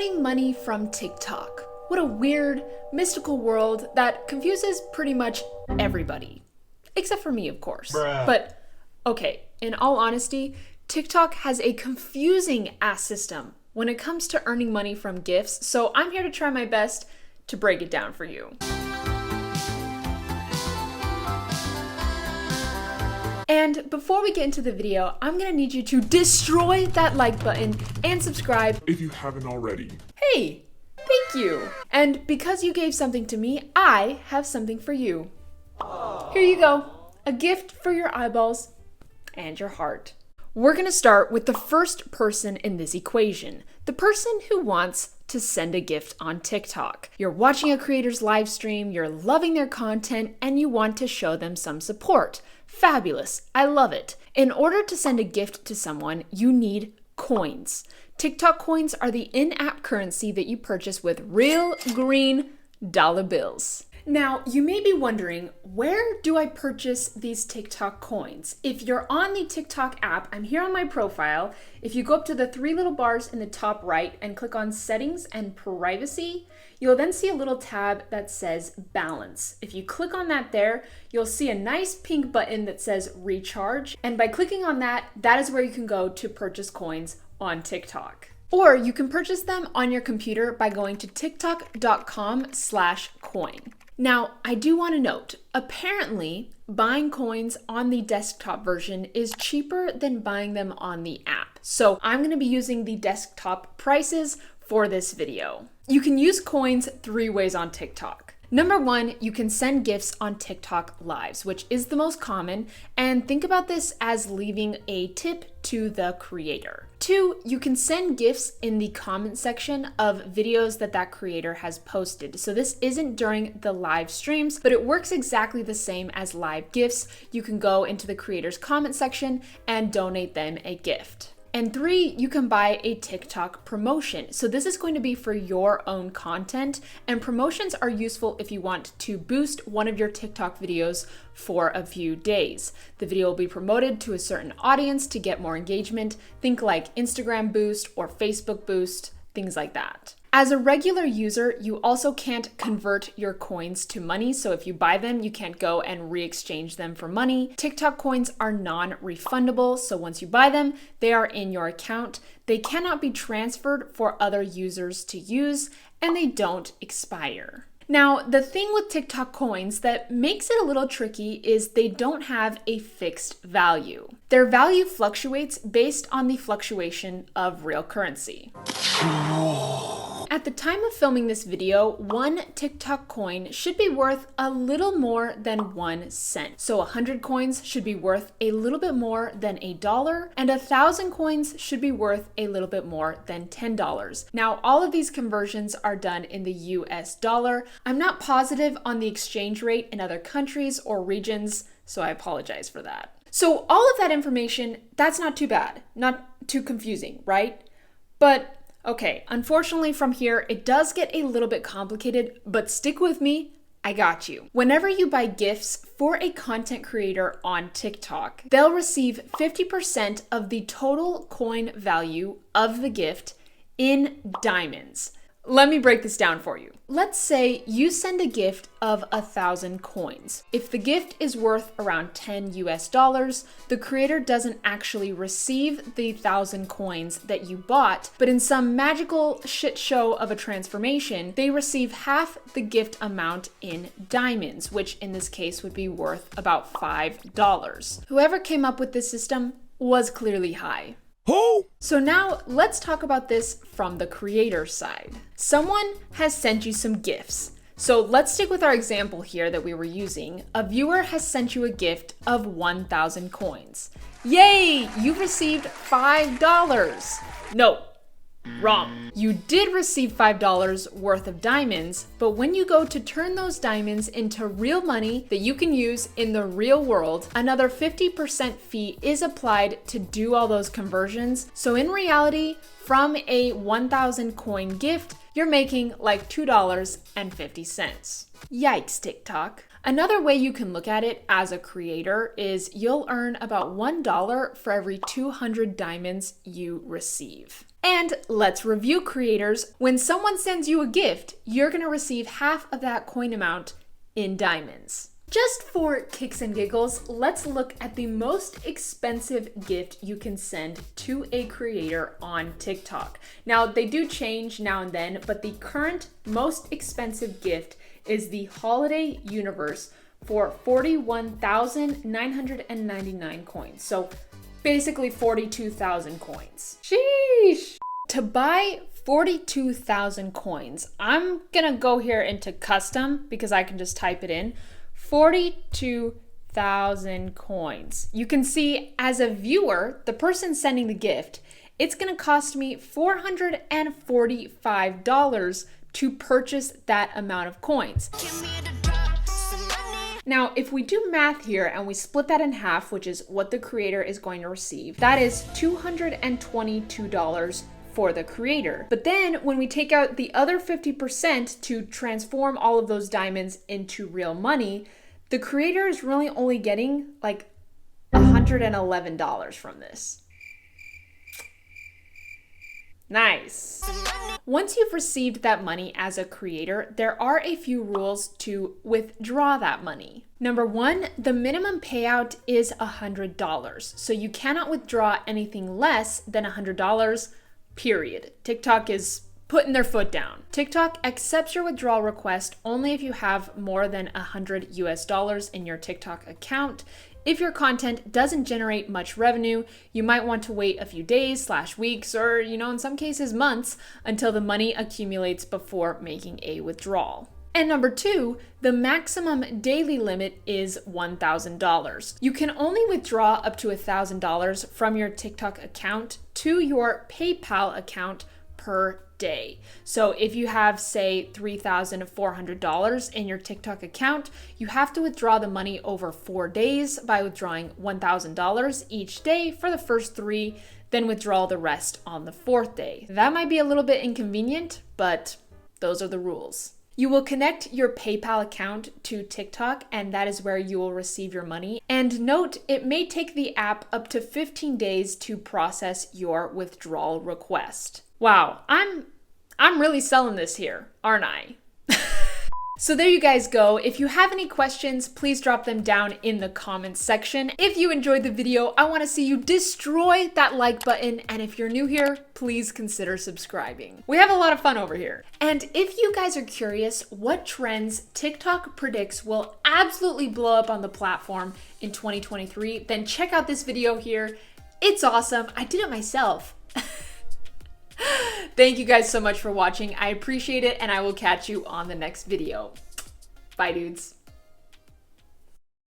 Earning money from TikTok. What a weird, mystical world that confuses pretty much everybody. Except for me, of course. Bruh. But, okay, in all honesty, TikTok has a confusing ass system when it comes to earning money from gifts, so I'm here to try my best to break it down for you. And before we get into the video, I'm gonna need you to destroy that like button and subscribe If you haven't already. Hey, thank you. And because you gave something to me, I have something for you. Here you go, a gift for your eyeballs and your heart. We're gonna start with the first person in this equation, the person who wants to send a gift on TikTok. You're watching a creator's live stream, you're loving their content, and you want to show them some support. Fabulous, I love it. In order to send a gift to someone, you need coins. TikTok coins are the in-app currency that you purchase with real green dollar bills. Now, you may be wondering, where do I purchase these TikTok coins? If you're on the TikTok app, I'm here on my profile. If you go up to the three little bars in the top right and click on Settings and Privacy, you'll then see a little tab that says Balance. If you click on that there, you'll see a nice pink button that says Recharge. And by clicking on that, that is where you can go to purchase coins on TikTok. Or you can purchase them on your computer by going to tiktok.com/coin. Now, I do want to note, apparently buying coins on the desktop version is cheaper than buying them on the app. So I'm going to be using the desktop prices for this video. You can use coins three ways on TikTok. Number one, you can send gifts on TikTok Lives, which is the most common, and think about this as leaving a tip to the creator. Two, you can send gifts in the comment section of videos that creator has posted. So this isn't during the live streams, but it works exactly the same as live gifts. You can go into the creator's comment section and donate them a gift. And three, you can buy a TikTok promotion. So this is going to be for your own content, and promotions are useful if you want to boost one of your TikTok videos for a few days. The video will be promoted to a certain audience to get more engagement. Think like Instagram boost or Facebook boost, things like that. As a regular user, you also can't convert your coins to money. So if you buy them, you can't go and re-exchange them for money. TikTok coins are non-refundable. So once you buy them, they are in your account. They cannot be transferred for other users to use, and they don't expire. Now, the thing with TikTok coins that makes it a little tricky is they don't have a fixed value. Their value fluctuates based on the fluctuation of real currency. At the time of filming this video, one TikTok coin should be worth a little more than 1 cent. So 100 coins should be worth a little bit more than $1, and 1,000 coins should be worth a little bit more than $10. Now, all of these conversions are done in the US dollar. I'm not positive on the exchange rate in other countries or regions, so I apologize for that. So all of that information, that's not too bad, not too confusing, right? But okay, unfortunately from here, it does get a little bit complicated, but stick with me, I got you. Whenever you buy gifts for a content creator on TikTok, they'll receive 50% of the total coin value of the gift in diamonds. Let me break this down for you. Let's say you send a gift of 1,000 coins. If the gift is worth around $10 US, the creator doesn't actually receive the 1,000 coins that you bought, but in some magical shit show of a transformation, they receive half the gift amount in diamonds, which in this case would be worth about $5. Whoever came up with this system was clearly high. Who? So now let's talk about this from the creator side. Someone has sent you some gifts. So let's stick with our example here that we were using. A viewer has sent you a gift of 1,000 coins. Yay! You've received $5. No, wrong. You did receive $5 worth of diamonds, but when you go to turn those diamonds into real money that you can use in the real world, another 50% fee is applied to do all those conversions. So in reality, from a 1,000 coin gift, you're making like $2.50. Yikes, TikTok. Another way you can look at it as a creator is you'll earn about $1 for every 200 diamonds you receive. And let's review, creators. When someone sends you a gift, you're gonna receive half of that coin amount in diamonds. Just for kicks and giggles, let's look at the most expensive gift you can send to a creator on TikTok. Now, they do change now and then, but the current most expensive gift is the Holiday Universe for 41,999 coins. So basically 42,000 coins. Sheesh! To buy 42,000 coins, I'm gonna go here into custom because I can just type it in. 42,000 coins. You can see as a viewer, the person sending the gift, it's gonna cost me $445 to purchase that amount of coins. Now, if we do math here and we split that in half, which is what the creator is going to receive, that is $222 for the creator. But then when we take out the other 50% to transform all of those diamonds into real money, the creator is really only getting like $111 from this. Nice. Once you've received that money as a creator, there are a few rules to withdraw that money. Number one, the minimum payout is $100. So you cannot withdraw anything less than $100, period. TikTok is putting their foot down. TikTok accepts your withdrawal request only if you have more than $100 in your TikTok account. If your content doesn't generate much revenue, you might want to wait a few days / weeks or, in some cases months until the money accumulates before making a withdrawal. And number two, the maximum daily limit is $1,000. You can only withdraw up to $1,000 from your TikTok account to your PayPal account per day. So if you have, say, $3,400 in your TikTok account, you have to withdraw the money over 4 days by withdrawing $1,000 each day for the first 3, then withdraw the rest on the 4th day. That might be a little bit inconvenient, but those are the rules. You will connect your PayPal account to TikTok, and that is where you will receive your money. And note, it may take the app up to 15 days to process your withdrawal request. Wow, I'm really selling this here, aren't I? So there you guys go. If you have any questions, please drop them down in the comments section. If you enjoyed the video, I want to see you destroy that like button. And if you're new here, please consider subscribing. We have a lot of fun over here. And if you guys are curious what trends TikTok predicts will absolutely blow up on the platform in 2023, then check out this video here. It's awesome. I did it myself. Thank you guys so much for watching. I appreciate it, and I will catch you on the next video. Bye, dudes.